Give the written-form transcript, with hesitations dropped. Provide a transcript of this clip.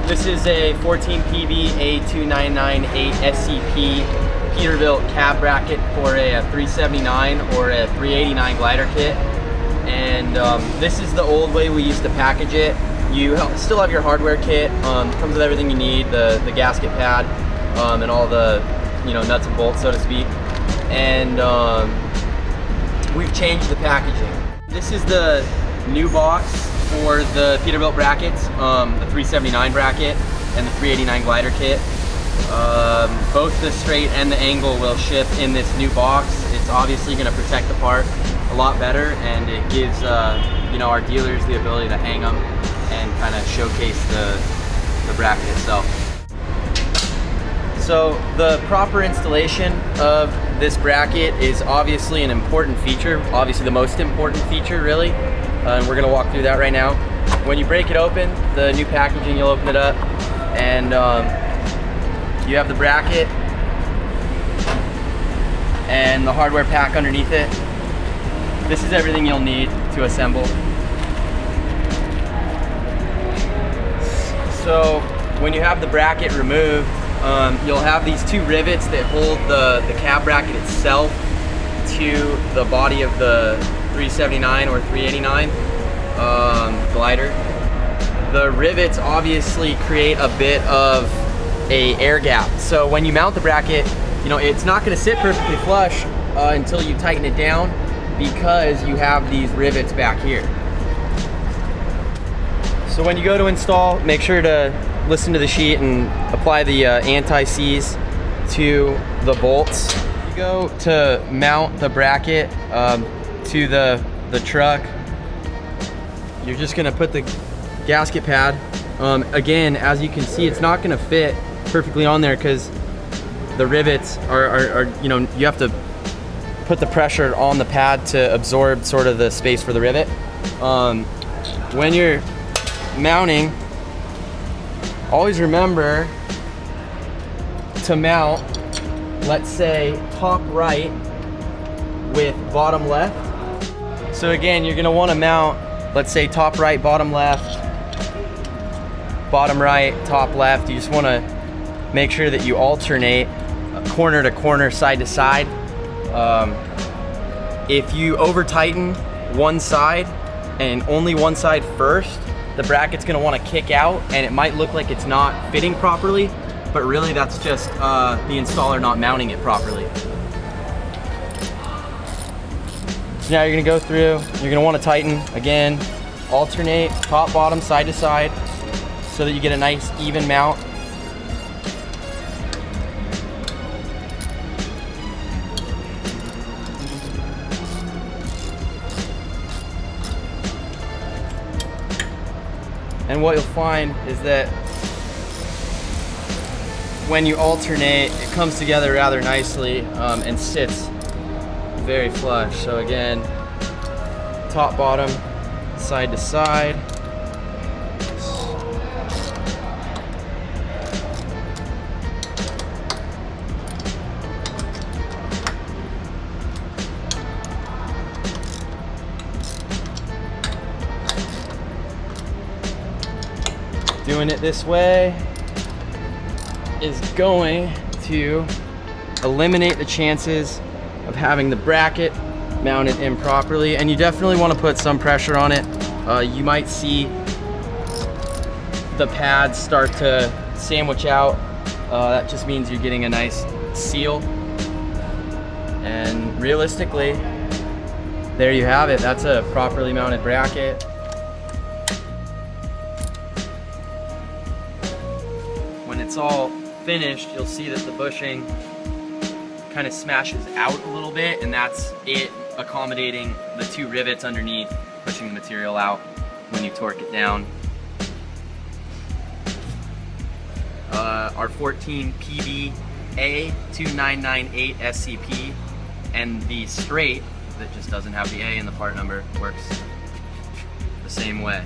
This is a 14 PB A2998 SCP Peterbilt cab bracket for a 379 or a 389 glider kit. And this is the old way we used to package it. You still have your hardware kit, comes with everything you need, the gasket pad, and all the nuts and bolts, so to speak. And we've changed the packaging. This is the new box for the Peterbilt brackets, the 379 bracket and the 389 glider kit. Both the straight and the angle will ship in this new box. It's obviously going to protect the part a lot better, and it gives our dealers the ability to hang them and kind of showcase the bracket itself. So the proper installation of this bracket is obviously an important feature, obviously the most important feature really, and we're going to walk through that right now. When you break it open, the new packaging, you'll open it up, and you have the bracket and the hardware pack underneath it. This is everything you'll need to assemble. So when you have the bracket removed, you'll have these two rivets that hold the cab bracket itself to the body of the 379 or 389 glider. The rivets obviously create a bit of a air gap. So when you mount the bracket, it's not going to sit perfectly flush until you tighten it down, because you have these rivets back here. So when you go to install, make sure to listen to the sheet and apply the anti-seize to the bolts. You go to mount the bracket to the truck, you're just gonna put the gasket pad. Again, as you can see, it's not gonna fit perfectly on there because the rivets are you have to put the pressure on the pad to absorb sort of the space for the rivet. When you're mounting, always remember to mount, let's say, top right with bottom left. So again, you're gonna wanna mount, let's say, top right, bottom left, bottom right, top left. You just wanna make sure that you alternate corner to corner, side to side. If you over tighten one side and only one side first, the bracket's gonna wanna kick out and it might look like it's not fitting properly, but really that's just the installer not mounting it properly. So now you're gonna go through, you're gonna wanna tighten, again, alternate top, bottom, side to side, so that you get a nice even mount. And what you'll find is that when you alternate, it comes together rather nicely and sits very flush. So again, top, bottom, side to side. Doing it this way is going to eliminate the chances of having the bracket mounted improperly, and you definitely want to put some pressure on it. You might see the pads start to sandwich out. That just means you're getting a nice seal, and realistically, there you have it. That's a properly mounted bracket. When it's all finished, you'll see that the bushing kind of smashes out a little bit, and that's it accommodating the two rivets underneath, pushing the material out when you torque it down. Our 14 PB A2998 SCP and the straight that just doesn't have the A in the part number works the same way.